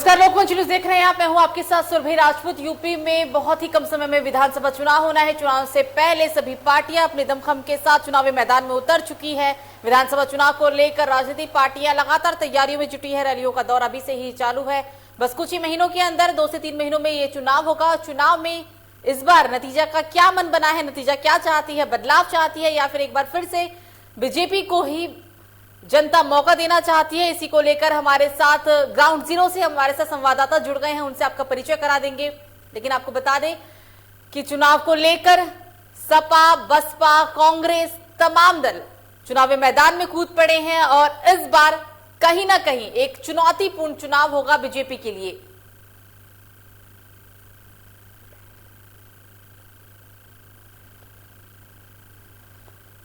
नमस्कार, लोकमंच न्यूज देख रहे हैं आप। मैं हूं आपके साथ सुरभि राजपूत। यूपी में बहुत ही कम समय में विधानसभा चुनाव होना है। चुनाव से पहले सभी पार्टियां अपने दमखम के साथ चुनावी मैदान में उतर चुकी है। विधानसभा चुनाव को लेकर राजनीतिक पार्टियां लगातार तैयारियों में जुटी है। रैलियों का दौर अभी से ही चालू है। बस कुछ ही महीनों के अंदर 2 से 3 महीनों में ये चुनाव होगा। चुनाव में इस बार नतीजा का क्या मन बना है, नतीजा क्या चाहती है, बदलाव चाहती है या फिर एक बार फिर से बीजेपी को ही जनता मौका देना चाहती है, इसी को लेकर हमारे साथ ग्राउंड जीरो से हमारे साथ संवाददाता जुड़ गए हैं। उनसे आपका परिचय करा देंगे। लेकिन आपको बता दें कि चुनाव को लेकर सपा, बसपा, कांग्रेस तमाम दल चुनावी मैदान में कूद पड़े हैं और इस बार कहीं ना कहीं एक चुनौतीपूर्ण चुनाव होगा बीजेपी के लिए।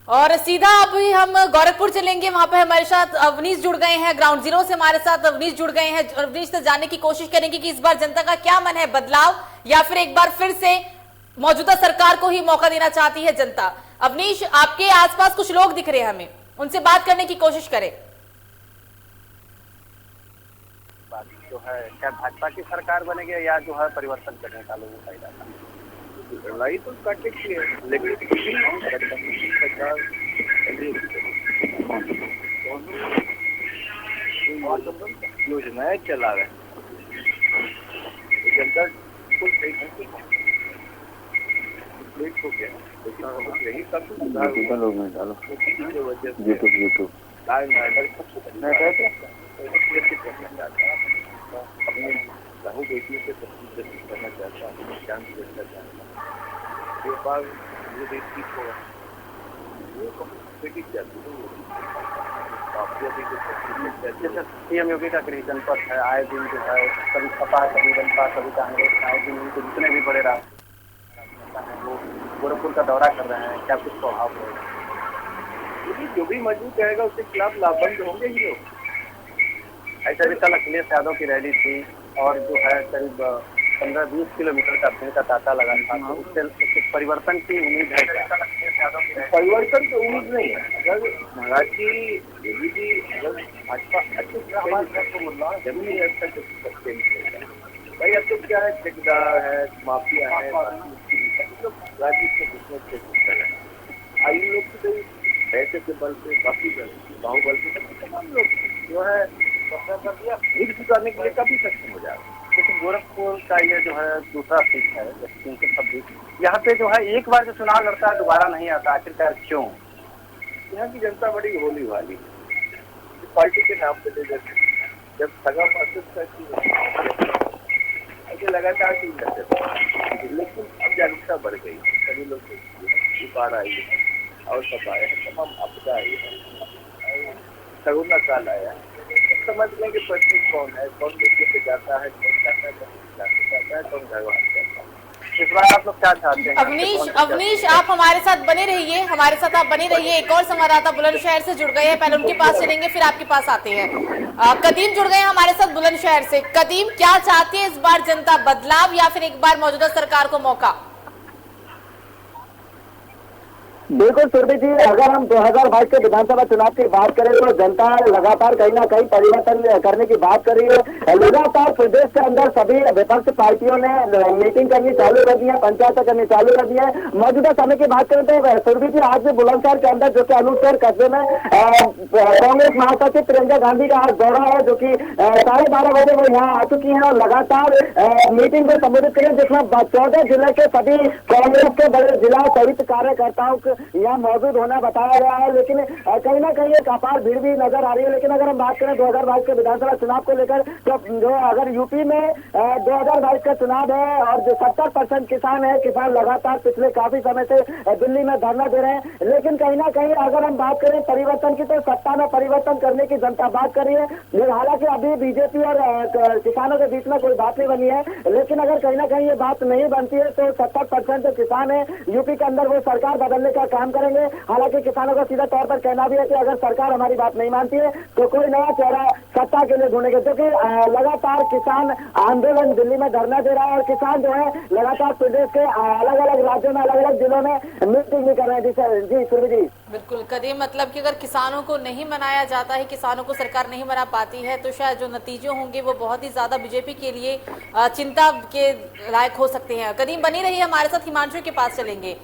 और सीधा अभी हम गोरखपुर चलेंगे। वहां पे हमारे साथ अवनीश जुड़ गए हैं। ग्राउंड जीरो से हमारे साथ अवनीश जुड़ गए हैं। अवनीश से जानने की कोशिश करेंगे कि इस बार जनता का क्या मन है, बदलाव या फिर एक बार फिर से मौजूदा सरकार को ही मौका देना चाहती है जनता। अवनीश, आपके आसपास कुछ लोग दिख रहे हैं, हमें उनसे बात करने की कोशिश करें। जो है क्या भाजपा की सरकार बनेगी या जो है परिवर्तन करने का लोगों का इरादा है? लड़ाई तो काटे की है, लेकिन सरकार योजनाएं चला रहे हैं, जनता को सही ढंग से हो गया। लेकिन यही सब लोग में डालो यूट्यूब अपने बहू बेटियों से प्रस्तुत करना चाहता है, ज्ञान देना चाहता है। एक बार जो देश ठीक होगा वो बेटी जाती है। सीएम योगी का गृह जनपद है, आए दिन जो है कभी सपा, कभी बनपा, कभी कांग्रेस, आए दिन उनको जितने भी बड़े रास्ते हैं वो गोरखपुर का दौरा कर रहे हैं। क्या कुछ प्रभाव होगा? जो भी मौजूद रहेगा उसके खिलाफ लाभबंद होंगे ही लोग। ऐसे भी कल अखिलेश यादव की रैली थी और जो है करीब 15-20 किलोमीटर का भीड़ का तांता लगा था। तो उससे परिवर्तन की उम्मीद है क्या? परिवर्तन तो उम्मीद नहीं है। अगर महाराज जी योगी जी अगर भाजपा अच्छे जमीनी व्यवस्था जो सकते हैं भाई, अब तो क्या है, ठेकेदार है, माफिया है, राजनीति से इन लोग की तो पैसे के बल पे, बाकी बाहुबल पे तमाम लोग जो है करने के लिए काफी सक्षम हो जाएगा। लेकिन गोरखपुर का ये जो है दूसरा सीट है 326, यहाँ पे जो है एक बार जो चुनाव लड़ता है दोबारा नहीं आता। आखिरकार क्यों? यहाँ की जनता बड़ी होली वाली है। पार्टी के नाम पे जब सगा ऐसे लगातार लेकिन अब जागरूकता बढ़ गई, सभी लोग बाढ़ आई है और सब आए हैं, तमाम आपदा आई है, कोरोना काल आया है। समझ लें कि प्रश्न कौन है, कौन ड्यूटी पे जाता है, कौन जाता है, कौन घर वाला जाता है। इस बार आप लोग क्या चाहते हैं? अवनीश आप हमारे साथ बने रहिए, हमारे साथ आप बने रहिए। एक और संवाददाता बुलंदशहर से जुड़ गए हैं, पहले उनके पास चलेंगे फिर आपके पास आते हैं। कदीम जुड़ गए हैं हमारे साथ बुलंदशहर से। कदीम, क्या चाहती है इस बार जनता, बदलाव या फिर एक बार मौजूदा सरकार को मौका? बिल्कुल सुरभि जी, अगर हम 2022 के विधानसभा चुनाव की बात करें तो जनता लगातार कहीं ना कहीं परिवर्तन करने की बात कर रही है। लगातार प्रदेश के अंदर सभी विपक्ष पार्टियों ने मीटिंग करनी चालू कर दी है, पंचायत करनी चालू कर दी है। मौजूदा समय की बात करें तो सुरभि जी, आज भी बुलंदशहर के अंदर जो कि अनुशहर कस्बे में कांग्रेस महासचिव प्रियंका गांधी का आज दौरा है, जो की 12:30 बजे वो यहाँ आ चुकी है और लगातार मीटिंग को संबोधित करें, जिसमें 14 जिले के सभी कांग्रेस के बड़े जिला सहित कार्यकर्ताओं यहाँ मौजूद होना बताया गया है। लेकिन कहीं ना कहीं एक अपार भीड़ भी नजर आ रही है। लेकिन अगर हम बात करें 2022 के विधानसभा चुनाव को लेकर तो जो अगर यूपी में 2022 का चुनाव है और जो 70% किसान है, किसान लगातार पिछले काफी समय से दिल्ली में धरना दे रहे हैं। लेकिन कहीं ना कहीं अगर हम बात करें परिवर्तन की तो सत्ता में परिवर्तन करने की जनता बात कर रही है। हालांकि अभी बीजेपी और किसानों के बीच में कोई बात नहीं बनी है, लेकिन अगर कहीं ना कहीं ये बात नहीं बनती है तो 70% जो किसान है यूपी के अंदर वो सरकार बदलने का का काम करेंगे। हालांकि किसानों का सीधा तौर पर कहना भी है कि अगर सरकार हमारी बात नहीं मानती है तो कोई नया चेहरा सत्ता के लिए ढूंढेंगे, क्योंकि लगातार किसान आंदोलन दिल्ली में धरना दे रहा है और किसान जो है लगातार प्रदेश के अलग अलग राज्यों में, अलग अलग जिलों में मीटिंग भी कर रहे हैं। जी सुरभि जी, बिल्कुल कदीम, मतलब कि अगर किसानों को नहीं मनाया जाता है, किसानों को सरकार नहीं मना पाती है, तो शायद जो नतीजे होंगे वो बहुत ही ज्यादा बीजेपी के लिए चिंता के लायक हो सकते हैं। कदीम बनी रही हमारे साथ, हिमांशु के पास चलेंगे।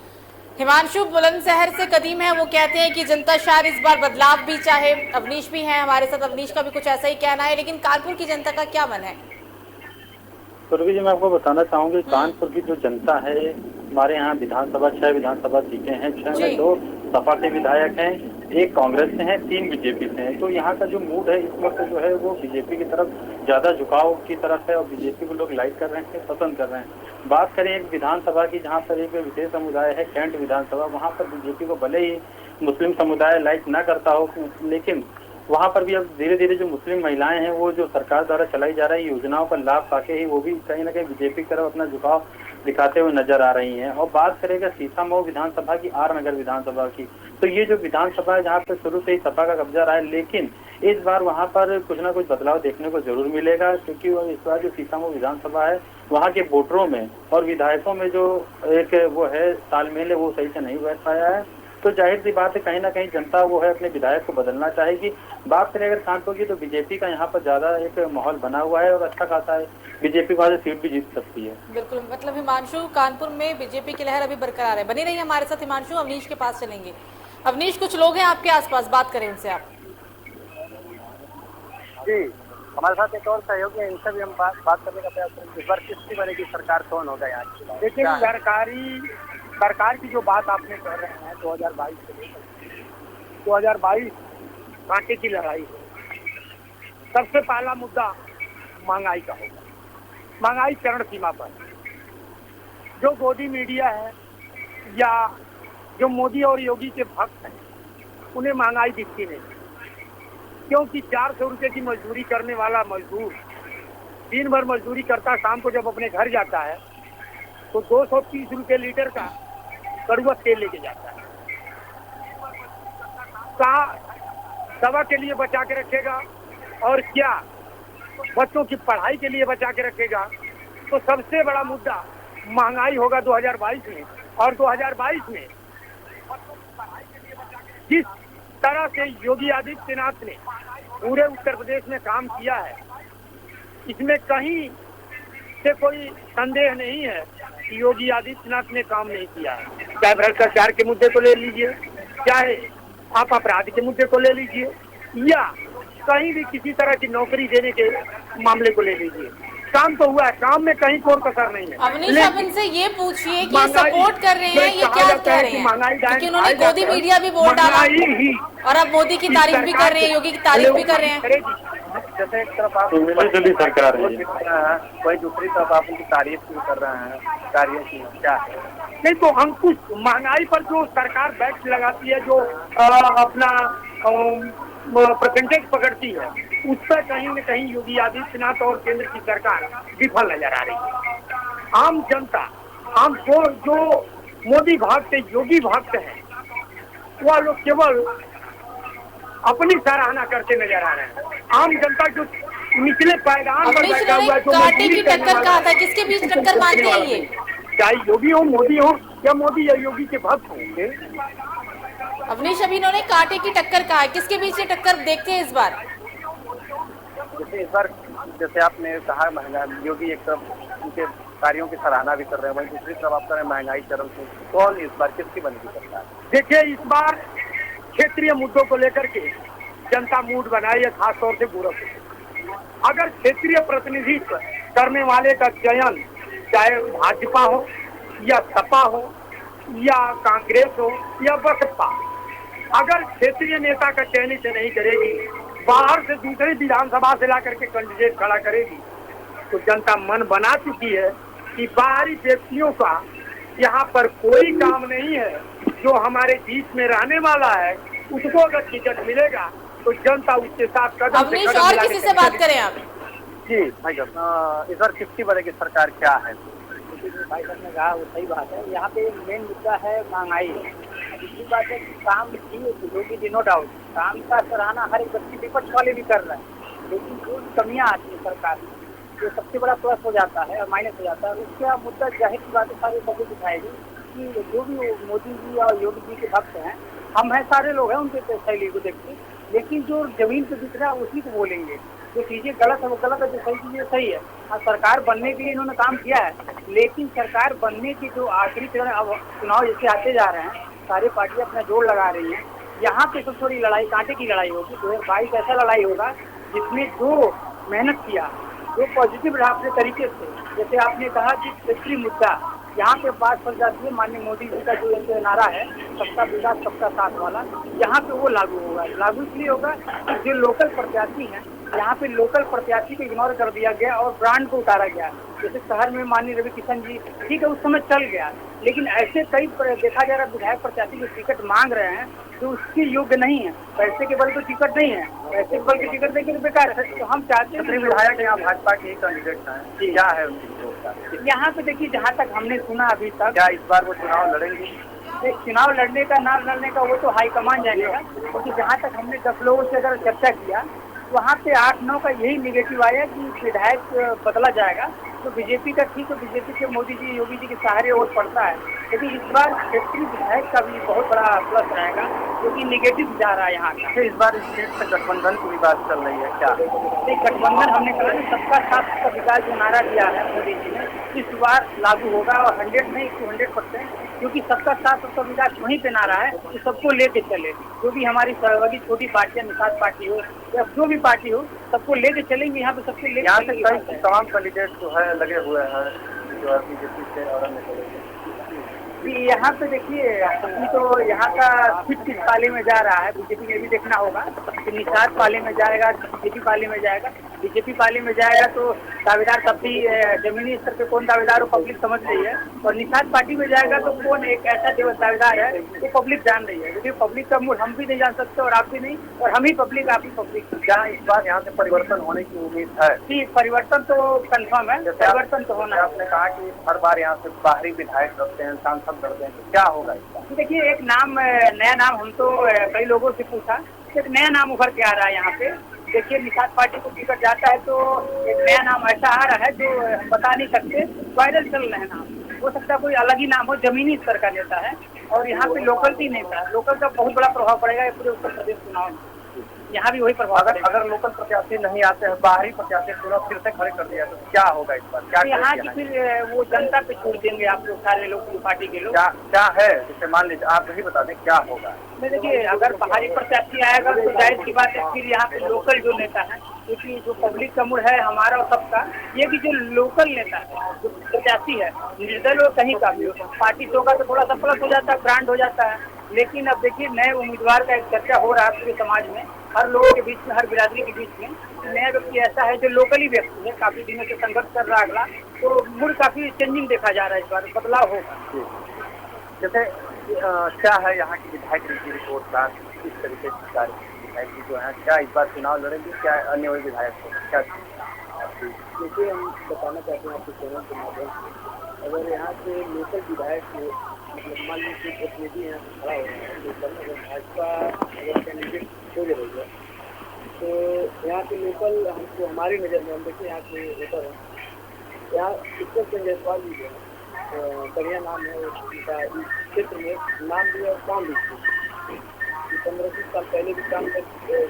हिमांशु बुलंदशहर से कदीम है, वो कहते हैं कि जनता शायद इस बार बदलाव भी चाहे। अवनीश भी है हमारे साथ, अवनीश का भी कुछ ऐसा ही कहना है, लेकिन कानपुर की जनता का क्या मन है? सुरभि जी, मैं आपको बताना चाहूंगी, कानपुर की जो जनता है, हमारे यहाँ विधानसभा 6 विधानसभा सीटें हैं, 6 में 2 सपा के विधायक हैं, 1 कांग्रेस से हैं, 3 बीजेपी से हैं। तो यहाँ का जो मूड है इस वक्त जो है वो बीजेपी की तरफ ज्यादा झुकाव की तरफ है और बीजेपी को लोग लाइक कर रहे हैं, पसंद कर रहे हैं। बात करें एक विधानसभा की जहाँ पर एक विशेष समुदाय है कैंट विधानसभा, वहाँ पर बीजेपी को भले ही मुस्लिम समुदाय लाइक न करता हो, लेकिन वहाँ पर भी अब धीरे धीरे जो मुस्लिम महिलाएं हैं वो जो सरकार द्वारा चलाई जा रही योजनाओं का लाभ पाके ही वो भी कहीं ना कहीं बीजेपी की तरफ अपना झुकाव दिखाते हुए नजर आ रही हैं। और बात करेगा सीतामऊ विधानसभा की, आर नगर विधानसभा की, तो ये जो विधानसभा है जहाँ पर शुरू से ही सपा का कब्जा रहा है, लेकिन इस बार वहाँ पर कुछ ना कुछ बदलाव देखने को जरूर मिलेगा, क्योंकि इस बार जो सीतामऊ विधानसभा है वहाँ के वोटरों में और विधायकों में जो एक वो है तालमेल है वो सही से नहीं बैठ पाया है। तो जाहिर सी बात है कहीं ना कहीं जनता वो है अपने विधायक को बदलना चाहेगी। बात करें अगर कानपुर की तो बीजेपी का यहाँ पर ज्यादा एक माहौल बना हुआ है और अच्छा खासा है, बीजेपी वहाँ से सीट भी जीत सकती है। बिल्कुल, मतलब हिमांशु, कानपुर में बीजेपी की लहर अभी बरकरार है। बनी रही हमारे साथ हिमांशु। अवनीश के पास चलेंगे। अवनीश, कुछ लोग हैं आपके आसपास, बात करें उनसे आप। जी, हमारे साथ एक और सहयोगी है, इनसे भी हम बात करने का प्रयास करेंगे। इस बार किसकी बनेगी सरकार, कौन होगा यहाँ की? देखिए, सरकार की जो बात आपने कर रहे हैं 2022 से लेकर 2022 कांटे की लड़ाई है। सबसे पहला मुद्दा महंगाई का होगा। महंगाई चरण सीमा पर, जो गोदी मीडिया है या जो मोदी और योगी के भक्त हैं उन्हें महंगाई दिखती नहीं, क्योंकि 400 रुपये की मजदूरी करने वाला मजदूर दिन भर मजदूरी करता, शाम को जब अपने घर जाता है तो 230 रुपये लीटर का कड़वा तेल लेके जाता है। दवा के लिए बचा के रखेगा और क्या बच्चों की पढ़ाई के लिए बचा के रखेगा? तो सबसे बड़ा मुद्दा महंगाई होगा 2022 में। और 2022 में जिस तरह से योगी आदित्यनाथ ने पूरे उत्तर प्रदेश में काम किया है, इसमें कहीं से कोई संदेह नहीं है कि योगी आदित्यनाथ ने काम नहीं किया है। चाहे भ्रष्टाचार के मुद्दे को ले लीजिए, चाहे आप अपराध के मुद्दे को ले लीजिए, या कहीं भी किसी तरह की नौकरी देने के मामले को ले लीजिए, काम तो हुआ है, काम में कहीं कोई कसर नहीं है। अवनीश, आप इनसे ये पूछिए कि सपोर्ट कर रहे हैं, ये क्या कह रहे हैं? क्योंकि उन्होंने गोदी मीडिया भी बोल डाला और अब मोदी की तारीफ भी कर रहे हैं, योगी की तारीफ भी कर रहे हैं। जैसे एक तरफ आप सरकार है वही दूसरी तरफ आप उनकी तारीफ भी कर रहे हैं, कार्य की क्या है? नहीं तो अंकुश, महंगाई पर जो सरकार बैक्स लगाती है, जो अपना परसेंटेज पकड़ती है, उस पर कहीं न कहीं योगी आदित्यनाथ और केंद्र की सरकार विफल नजर आ रही है। आम जनता, आम जो मोदी भक्त, योगी भक्त हैं, वह लोग केवल अपनी सराहना करते नजर आ रहे हैं। आम जनता जो निचले पायदान पर बैठा हुआ है, जो कांटे की टक्कर कहा था, किसके बीच टक्कर मानते हैं ये? चाहे योगी हो, मोदी हो, या मोदी या योगी के भक्त होंगे। अवनीश, अभी इन्होंने कांटे की टक्कर कहा है, किसके बीच ये टक्कर देखते हैं इस बार? जैसे इस बार जैसे आपने कहा महंगाई, योगी एक तरफ उनके कार्यों की सराहना भी कर रहे हैं, वहीं दूसरी तरफ आप कर रहे हैं महंगाई चरम से। कौन इस बार किसकी बनेगी सरकार? देखिए, इस बार क्षेत्रीय मुद्दों को लेकर के जनता मूड बनाए है, खासतौर से गोरखपुर। अगर क्षेत्रीय प्रतिनिधित्व करने वाले का चयन चाहे भाजपा हो या सपा हो या कांग्रेस हो या बसपा, अगर क्षेत्रीय नेता का चयनित नहीं करेगी, बाहर से दूसरी विधानसभा से ला करके कैंडिडेट खड़ा करेगी, तो जनता मन बना चुकी है कि बाहरी व्यक्तियों का यहाँ पर कोई काम नहीं है। जो हमारे बीच में रहने वाला है उसको अगर टिकट मिलेगा तो जनता उसके साथ कदम से अवनीश, कदम और मिला के किसी से बात करें आप? जी भाई साहब, इस बार किसकी बनेगी सरकार, क्या है? भाई साहब ने कहा वो सही बात है। यहाँ पे मेन मुद्दा है महंगाई। दूसरी बात है कि काम की योगी जी नो डाउट काम का सराहना हर एक व्यक्ति विपक्ष वाले भी कर रहे हैं, लेकिन जो कमियां आती है सरकार में जो सबसे बड़ा प्लस हो जाता है और माइनस हो जाता है, उसका मुद्दा जाहिर की बात है सारी पब्लिक दिखाएगी कि जो भी मोदी जी और योगी जी के भक्त हैं, हम हैं, सारे लोग हैं उनके शैली को देखते, लेकिन जो जमीन पे दिख रहा है उसी को बोलेंगे। जो चीजें गलत है वो गलत है, जो सही चीजें सही है। हाँ, सरकार बनने के लिए इन्होंने काम किया है, लेकिन सरकार बनने की जो आखिरी चरण अब चुनाव जैसे आते जा रहे हैं, सारी पार्टियां अपना जोर लगा रही हैं। यहाँ पे सब थोड़ी लड़ाई कांटे की लड़ाई होगी। 2022 ऐसा लड़ाई होगा जिसमें जो मेहनत किया, जो पॉजिटिव रहा अपने तरीके से, जैसे आपने कहा कि क्षेत्रीय मुद्दा यहाँ पे बात पड़ जाती है। माननीय मोदी जी का जो एक नारा है सबका विकास सबका साथ वाला, यहाँ पे वो लागू होगा। लागू इसलिए होगा कि जो लोकल प्रत्याशी हैं, यहाँ पे लोकल प्रत्याशी को इग्नोर कर दिया गया और ब्रांड को उतारा गया। जैसे शहर में माननीय रवि किशन जी, ठीक है उस समय चल गया, लेकिन ऐसे कई देखा जा रहा है विधायक प्रत्याशी जो टिकट मांग रहे हैं जो उसके योग्य नहीं है, पैसे के बल पे टिकट नहीं है, पैसे के बल पे टिकट देकर बेकार है। तो हम चाहते हैं विधायक यहाँ भाजपा के कैंडिडेट हैं, क्या है उनकी? यहाँ पे देखिए जहाँ तक हमने सुना अभी तक, क्या इस बार वो चुनाव लड़ेंगे? चुनाव लड़ने का ना लड़ने का वो तो हाईकमान जानेगा, क्योंकि जहाँ तक हमने 10 लोगों से अगर चर्चा किया वहाँ पे 8-9 का यही निगेटिव आया कि विधायक बदला जाएगा। तो बीजेपी का ठीक है, बीजेपी के मोदी जी योगी जी के सहारे वोट पड़ता है, लेकिन इस बार क्षेत्रीय विधायक का भी बहुत बड़ा प्लस रहेगा, क्योंकि निगेटिव जा रहा है यहाँ का। इस बार स्टेट से गठबंधन की भी बात चल रही है क्या? गठबंधन हमने कहा कि सबका साथ सबका विकास जो नारा दिया है मोदी जी ने, इस बार लागू होगा और 100 नहीं 200%, क्योंकि सबका साथ सबका विकास वहीं पे नारा है कि सबको लेके चले। जो भी हमारी सहयोगी छोटी पार्टियां, निषाद पार्टी हो या जो भी पार्टी हो, सबको लेके चलेंगे। यहाँ पे सबसे लेके यहाँ से कई तमाम कैंडिडेट जो है लगे हुए हैं जो है बीजेपी से और अन्य कॉलेज। यहाँ पे देखिए अभी तो यहाँ का सीट किस पाले में जा रहा है बीजेपी ने भी देखना होगा कि निषाद पाले में जाएगा, बीजेपी पाले में जाएगा। बीजेपी पाले में जाएगा तो दावेदार तब भी जमीनी स्तर पे कौन दावेदार हो पब्लिक समझ रही है, और निषाद पार्टी में जाएगा तो कौन एक ऐसा दावेदार है वो पब्लिक जान रही है। क्योंकि पब्लिक का मूड हम भी नहीं जान सकते और आप भी नहीं, और हम ही पब्लिक आप ही पब्लिक। क्या इस बार यहाँ से परिवर्तन होने की उम्मीद है? जी, परिवर्तन तो कंफर्म है, परिवर्तन तो होना है। आपने कहा कि हर बार यहाँ से बाहरी विधायक करते हैं, सांसद करते हैं, तो क्या होगा इसका? देखिए एक नाम, नया नाम, हम तो कई लोगों से पूछा, एक नया नाम उभर के आ रहा है यहाँ पे। देखिए निषाद पार्टी को टिकट जाता है तो एक नया नाम ऐसा आ रहा है जो बता नहीं सकते, वायरल चल रहे हैं नाम। हो सकता है कोई अलग ही नाम हो, जमीनी स्तर का नेता है और यहाँ पे लोकल भी नेता है। लोकल का बहुत बड़ा प्रभाव पड़ेगा पूरे उत्तर प्रदेश चुनाव में, यहाँ भी वही प्रभाव। अगर लोकल प्रत्याशी नहीं आते हैं, बाहरी प्रत्याशी चुनाव फिर से खड़े कर दिया तो क्या होगा इस बार? क्या यहाँ की फिर वो जनता पे छोड़ देंगे आप लोग, सारे लोग पार्टी के लोग। क्या है जैसे मान लीजिए आप यही बता दें क्या होगा? देखिए अगर बाहरी प्रत्याशी आएगा तो जाहिर सी बात है फिर यहाँ पे लोकल जो नेता है, क्योंकि जो पब्लिक का मूड है हमारा और सबका, ये कि जो लोकल नेता है, जो प्रत्याशी है, निर्दल हो कहीं का भी हो, पार्टी होगा तो थोड़ा सा प्लस हो जाता है, ब्रांड हो जाता है। लेकिन अब देखिए नए उम्मीदवार का एक चर्चा हो रहा है पूरे समाज में, हर लोगों के बीच में, हर बिरादरी के बीच में। नया व्यक्ति ऐसा है जो लोकली व्यक्ति है, काफी दिनों से संघर्ष कर रहा है अगला, तो मूड काफी चेंजिंग देखा जा रहा है, इस बार बदलाव होगा। जैसे क्या है यहाँ की विधायक की रिपोर्ट का, किस तरीके से कार्य विधायक जो है, क्या इस बार चुनाव लड़ेंगे, क्या अन्य वही विधायक को क्या? देखिए हम बताना चाहते हैं आपके चैनल के माध्यम से, अगर यहाँ से लोकल विधायक को मतलब मान लीजिए प्रतिनिधि यहाँ खड़ा हो रहा है लोकल, अगर भाजपा अगर कैंडिडेट हो रही है तो यहाँ के लोकल हमको हमारी नज़र में, हम देखिए यहाँ के वोटर हैं, यहाँ उत्तर सिंह जायसवाल जी जो है बढ़िया नाम है उनका, इस क्षेत्र में नाम भी और काम भी 15-20 साल पहले भी काम कर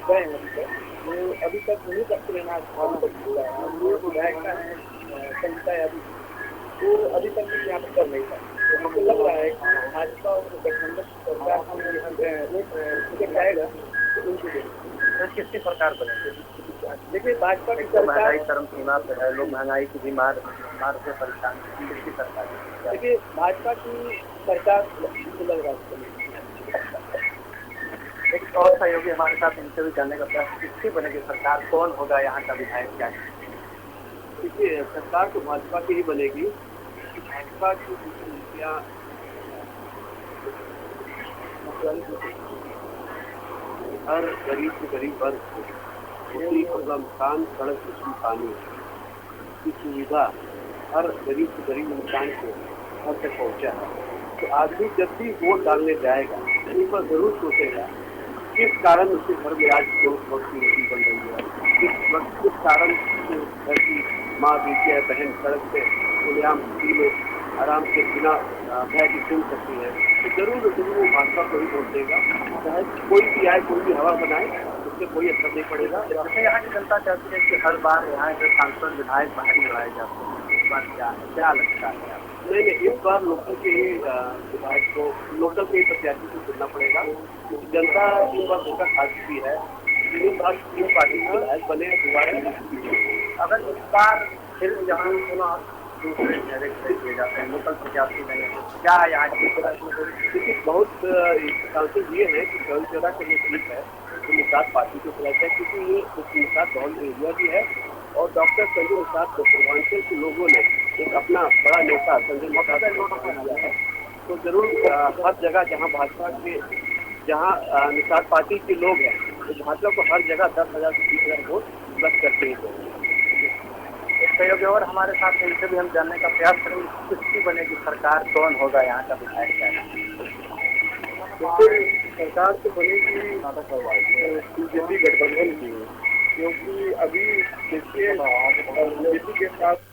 गए हैं अभी तक, वो अभी तक नहीं करते रहना भावना कर चुका है। वो विधायक का है संगीता यादव, वो अभी तक भी यहाँ पर कर नहीं था। तो हमको लग रहा है कि भाजपा और गठबंधन सरकार टिकट जाएगा तो उनको किसकी सरकार बनेगी? देखिए भाजपा की महंगाई सरकार, चरम सीमा पे है, लोग महंगाई की बीमार से परेशान, किसकी सरकार? देखिए भाजपा की सरकार मुझे लग रहा है। एक और सहयोगी हमारे साथ, इनसे भी जानने का प्रयास, किसकी बनेगी सरकार, कौन होगा यहाँ का विधायक? क्या देखिए सरकार तो भाजपा की ही बनेगी। भाजपा की नीतियाँ हर गरीब से गरीब वर्ग को रोटी कपड़ा मकान सड़क बिजली पानी की सुविधा हर गरीब से गरीब इंसान को घर तक पहुँचा है। तो आदमी जब भी वोट डालने जाएगा इन पर जरूर सोचेगा किस कारण उसके घर में आज बहुत सी रोटी बन रही है, किस कारण घर की माँ बेटी बहन सड़क पे खुलेआम में आराम से बिना भय की सुन सकती है। तो जरूर वो भाजपा को ही वोट देगा, चाहे कोई भी आए, कोई भी हवा बनाए, उससे कोई असर नहीं पड़ेगा। जैसे यहाँ की जनता चाहती है कि हर बार यहाँ के सांसद विधायक बाहर ही लगाए जाते हैं, इस बार क्या लगता है? नहीं, इस बार लोकल के ही विधायक को, लोकल के ही प्रत्याशी को चुनना पड़ेगा, क्योंकि जनता इन बार धोखा खा चुकी है। तीन पार्टी के विधायक बने दोबारा। अगर इस बार फिर यहाँ चुनाव दूसरे चेहरे किए जाते हैं, लोकल प्रत्याशी नहीं है, क्या यहाँ क्योंकि बहुत सांसद ये है कि गौचरा के लिए सीट है तो निषाद पार्टी को सिलेक्ट है, क्योंकि ये निषाद बहुत एरिया भी है और डॉक्टर संजय निषाद को पूर्वांचल के लोगों ने एक अपना बड़ा नेता संजय निषाद दिया है। तो जरूर हर जगह जहाँ भाजपा के, जहाँ निषाद पार्टी के लोग हैं, तो भाजपा को हर जगह 10,000 से 20,000 वोट बस करते ही सहयोगी और हमारे साथ है, इसे भी हम जानने का प्रयास करेंगे किसकी बनेगी सरकार, कौन होगा यहाँ का विधायक? सरकार तो बनेगी बीजेपी गठबंधन की, क्योंकि अभी देखिए बीजेपी के साथ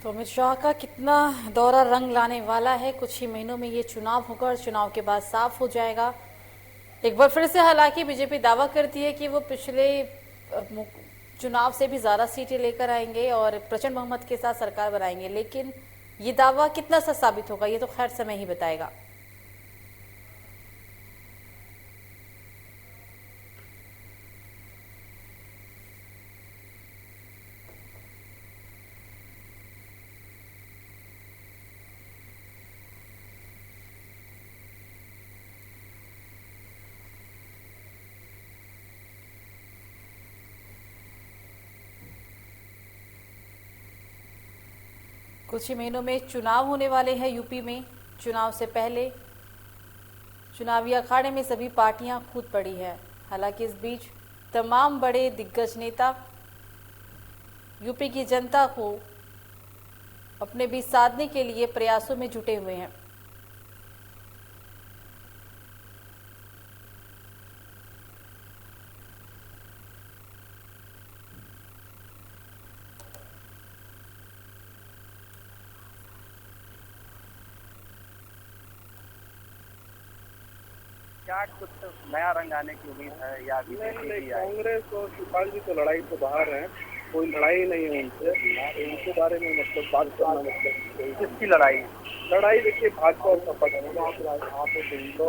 तो अमित शाह का कितना दौरा रंग लाने वाला है। कुछ ही महीनों में ये चुनाव होगा और चुनाव के बाद साफ हो जाएगा। एक बार फिर से हालांकि बीजेपी दावा करती है कि वो पिछले चुनाव से भी ज्यादा सीटें लेकर आएंगे और प्रचंड बहुमत के साथ सरकार बनाएंगे, लेकिन ये दावा कितना सच साबित होगा ये तो खैर समय ही बताएगा। कुछ ही महीनों में चुनाव होने वाले हैं यूपी में। चुनाव से पहले चुनावी अखाड़े में सभी पार्टियां कूद पड़ी है। हालांकि इस बीच तमाम बड़े दिग्गज नेता यूपी की जनता को अपने बीच साधने के लिए प्रयासों में जुटे हुए हैं। क्या कुछ नया रंग आने की उम्मीद है या अभी नहीं, कांग्रेस और शिवपाल जी तो लड़ाई से बाहर हैं, कोई लड़ाई नहीं है उनसे, उनके बारे में मतलब बात करना मतलब किसकी लड़ाई देखिए भाजपा और सपा तो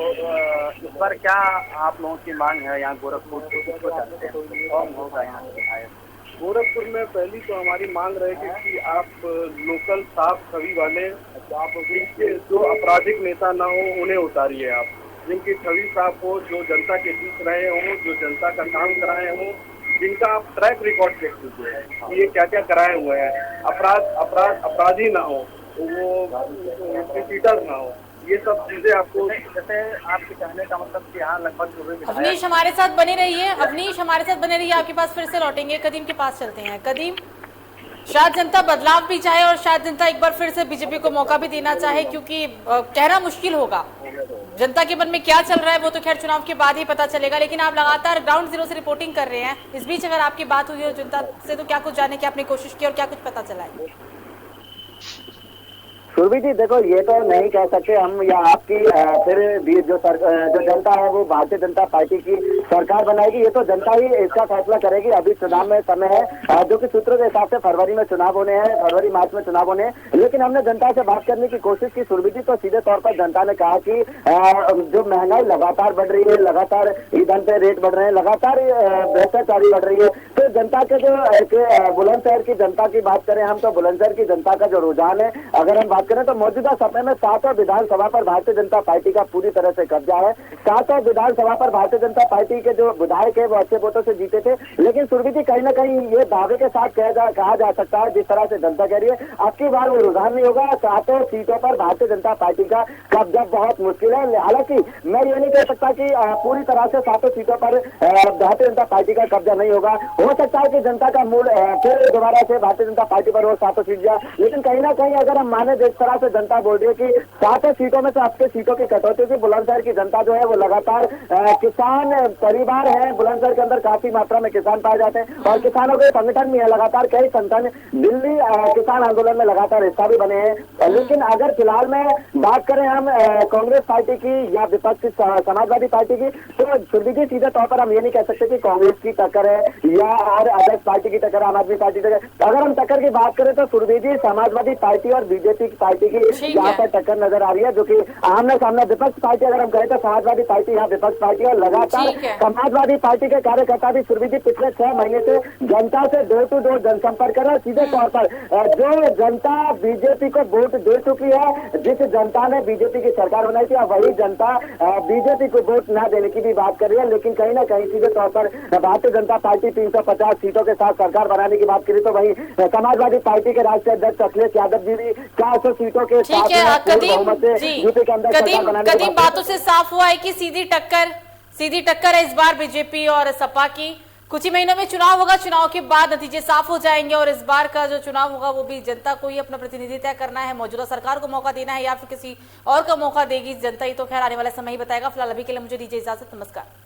इस बार क्या आप लोगों की मांग है यहाँ गोरखपुर कौन होगा यहाँ विधायक? गोरखपुर में पहली तो हमारी मांग रहेगी कि आप लोकल साफ छवि वाले, जिनके जो आपराधिक नेता ना हो उन्हें उतारिए, आप जिनकी छवि साफ हो, जो जनता के बीच रहे हों, जो जनता का काम कराए हों, जिनका आप ट्रैक रिकॉर्ड देख लीजिए ये क्या क्या कराए हुए हैं, अपराधी ना हो, वो चीटर ना हो, ये सब चीजें आपको। जैसे आपके कहने का मतलब कि यहाँ लगभग अवनीश हमारे साथ बने रहिए, अवनीश हमारे साथ बने रहिए, आपके पास फिर से लौटेंगे। कदीम के पास चलते हैं। कदीम, शायद जनता बदलाव भी चाहे और शायद जनता एक बार फिर से बीजेपी को मौका भी देना चाहे, क्योंकि कहना मुश्किल होगा जनता के मन में क्या चल रहा है, वो तो खैर चुनाव के बाद ही पता चलेगा। लेकिन आप लगातार ग्राउंड जीरो से रिपोर्टिंग कर रहे हैं, इस बीच अगर आपकी बात हुई हो जनता से तो क्या कुछ जानने की आपने कोशिश की और क्या कुछ पता चला है? सुरभि जी देखो, ये तो नहीं कह सकते हम या आपकी फिर भी जो जनता है वो भारतीय जनता पार्टी की सरकार बनाएगी, ये तो जनता ही इसका फैसला करेगी। अभी चुनाव में समय है, जो कि सूत्रों के हिसाब से फरवरी में चुनाव होने हैं, फरवरी मार्च में चुनाव होने हैं। लेकिन हमने जनता से बात करने की कोशिश की सुरभि जी, तो सीधे तौर पर जनता ने कहा कि जो महंगाई लगातार बढ़ रही है, लगातार ईंधन पे रेट बढ़ रहे हैं, लगातार भ्रष्टाचारी बढ़ रही है, तो जनता के जो बुलंदशहर की जनता की बात करें हम, तो बुलंदशहर की जनता का जो रुझान है, अगर हम बात करें तो मौजूदा समय में 7 विधानसभा पर भारतीय जनता पार्टी का पूरी तरह से कब्जा है। 7 विधानसभा पर भारतीय जनता पार्टी के जो विधायक है वो अच्छे वोटों से जीते थे, लेकिन सुरभि जी कहीं ना कहीं ये दावे के साथ कहा जा सकता है, जिस तरह से जनता कह रही है, अब की बार वो रुझान नहीं होगा। 7 सीटों पर भारतीय जनता पार्टी का कब्जा बहुत मुश्किल है। हालांकि मैं ये नहीं कह सकता कि पूरी तरह से 7 सीटों पर भारतीय जनता पार्टी का कब्जा नहीं होगा। हो सकता है कि जनता का मूड फिर दोबारा से भारतीय जनता पार्टी पर हो 7 सीट जाए, लेकिन कहीं ना कहीं अगर हम माने जिस तरह से जनता बोल रही है कि 7 सीटों में से 8 सीटों की कटौती से बुलंदशहर की जनता जो है वो लगातार किसान परिवार है, बुलंदशहर के अंदर काफी मात्रा में किसान पाए जाते हैं और किसानों के संगठन भी है, लगातार कई संगठन दिल्ली किसान आंदोलन में लगातार हिस्सा भी बने हैं। लेकिन अगर फिलहाल में बात करें हम कांग्रेस पार्टी की या विपक्ष समाजवादी पार्टी की, तो सुरभि जी सीधे तौर पर हम ये नहीं कह सकते कि कांग्रेस की टक्कर है या और अदर्स पार्टी की टक्कर, आम आदमी पार्टी की टक्कर। अगर हम टक्कर की बात करें तो सुरभि जी समाजवादी पार्टी और बीजेपी की पार्टी की यहाँ पर टक्कर नजर आ रही है, जो कि आमने सामने विपक्ष पार्टी अगर हम कहें तो समाजवादी पार्टी यहाँ विपक्ष पार्टी, और लगातार समाजवादी पार्टी के कार्यकर्ता भी सुरभि जी पिछले 6 महीने से जनता से डोर टू डोर जनसंपर्क कर रहे हैं। सीधे तौर पर जो जनता बीजेपी को वोट दे चुकी है, जिस जनता ने बीजेपी की सरकार बनाई थी, वही जनता बीजेपी को वोट न देने की भी बात कर रही है। लेकिन कहीं ना कहीं सीधे तौर पर भारतीय जनता पार्टी 350 सीटों के साथ सरकार बनाने की बात करी, तो वही समाजवादी पार्टी के राष्ट्रीय अध्यक्ष अखिलेश यादव जी भी 400 सीटों के साथ यूपी के अंदर सरकार बनाने की बातों से साफ हुआ है कि सीधी टक्कर है इस बार बीजेपी और सपा की। कुछ ही महीनों में चुनाव होगा, चुनाव के बाद नतीजे साफ हो जाएंगे और इस बार का जो चुनाव होगा वो भी जनता को ही अपना प्रतिनिधि तय करना है, मौजूदा सरकार को मौका देना है या फिर किसी और का मौका देगी जनता, ही तो खैर आने वाला समय ही बताएगा। फिलहाल अभी के लिए मुझे दीजिए इजाजत, नमस्कार।